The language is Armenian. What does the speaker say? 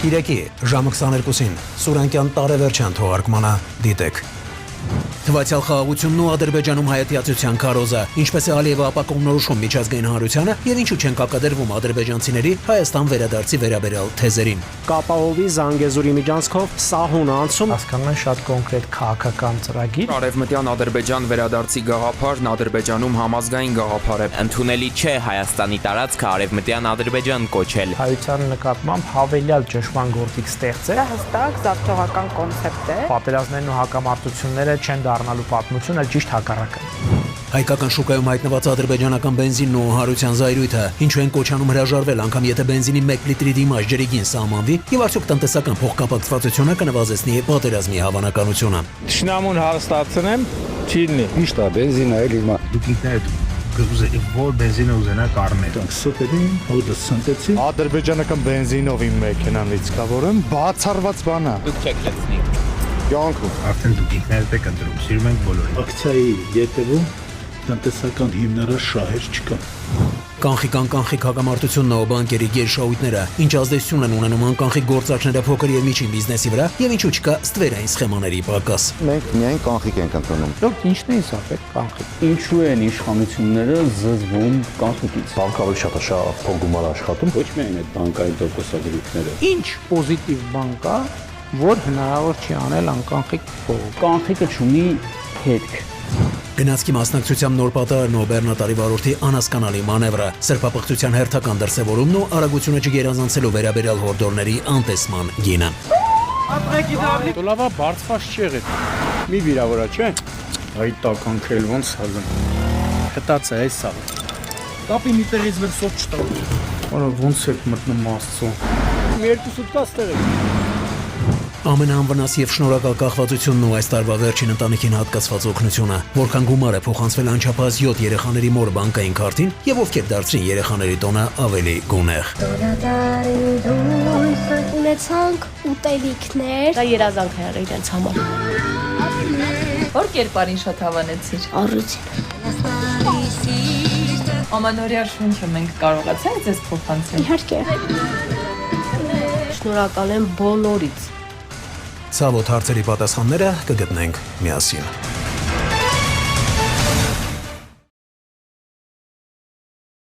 Կիրակի ժամը 22-ին Սուրանկյան տարեվերջյան թողարկմանը դիտեք։ Թվացյալ խաղաղությունն ու Ադրբեջանում հայատյացության քարոզը, ինչպես է Ալիևը ապակողնորոշում միջազգային հանրությանը եւ ինչու չեն կապկադրվում ադրբեջանցիների Հայաստան վերադարձի վերաբերյալ թեզերին։ Կապահովի Զանգեզուրի միջանցքով սահուն անցում հասկանում են շատ կոնկրետ քաղաքական ծրագիր։ Արևմտյան Ադրբեջան վերադարձի գաղափարն Ադրբեջանում համազգային գաղափար է։ Ընդունելի չէ Հայաստանի տարածքը արևմտյան Ադրբեջան կոչել։ Հայության նկատմամբ հավելյալ ճնշման գործիք ստեղծել։ Հստակ զարթողական կոնցեպտ է։ Պատերազմներն ու հակամարտությունները չեն դառնալու պատմություն, այլ ճիշտ հակառակը։ Հայկական շուկայում հայտնված ադրբեջանական բենզինն ու հարության զայրույթը, ինչու են կոչանում հրաժարվել անգամ եթե բենզինի 1 լիտրի դիմաց ջրիկին սահմանվի եւ արդյոք տնտեսական փոխկապակցվածությունը կնվազեցնի պատերազմի հավանականությունը։ Թշնամուն հարստացնեմ, չի լինի։ Միշտ է բենզինը էլի հիմա դուք ինքներդ որ բենզինը ուզենա կառնել։ Ստերին հոդը սնտեցի։ Ադրբեջանական բենզինով իմ մեքենան լիցքավորեմ, բացառված բան է։ Դուք չեք լցնի։ Կյանքում։ Արդեն դուք ինքներդ եք ընտրում, սիրում ենք բոլորին։ Ակցիայի ետևում տնտեսական հիմնարար շահեր չկան։ Կանխիկ հակամարտությունն ու բանկերի գերշահույթները ինչ ազդեցություն են ունենում անկանխիկ գործարքները փոքր եւ միջին բիզնեսի վրա եւ ինչու չկա ստվերային սխեմաների պակաս։ մենք միայն կանխիկ ենք ընդունում։ Դուք ինչն է իսապեք կանխիկ։ Ինչու են իշխանությունները զզվում կանխիկից։ Բանկավարի շատ փոխգումար աշխատում, ոչ միայն այդ բանկային տոկոսադրույքները։ Ինչ պոզիտիվ բան կա, որ հնարավոր չի անել անկանխիկ փող։ Կանխիկը չունի հետք։ Գնացքի մասնակցությամբ նոր պատահարն ու Բեռնատարի վարորդի անհասկանալի մանևրը, սրբապղծության հերթական դրսևորումն ու արագությունը չգերազանցելու վերաբերյալ հորդորների անտեսման գինը։ Լավա բարձված չի եղել։ Մի վիրավորա, չէ՞։ Այդ տականքել ոնց հալն։ Հտած է այս սա։ Կապի մի տեղից վերսոց չտա։ Արա ոնց եք մտնում Աստծո։ Մի երկու սուտկա ստեղ եք։ Ամենաանվնաս եւ շնորհակալ կախվածությունն ու այս տարվա վերջին ընտանիքին հատկացված օգնությունը, որքան գումար է փոխանցվել անչափահաս 7 երեխաների մոր բանկային քարտին եւ ովքեր դարձրին երեխաների տոնը ավելի գունեղ։ Ունեցանք ուտելիքներ։ Դա երազանք է եղել իրենց համար։ Որ կերպարին շատ հավանեցիր։ Առույցին։ Ամանորյա շունչը մենք կարողացանք ձեզ փոխանցել։ Իհարկե։ Շնորհակալ եմ բոլորից։ Ցավոտ հարցերի պատասխանները կգտնենք միասին։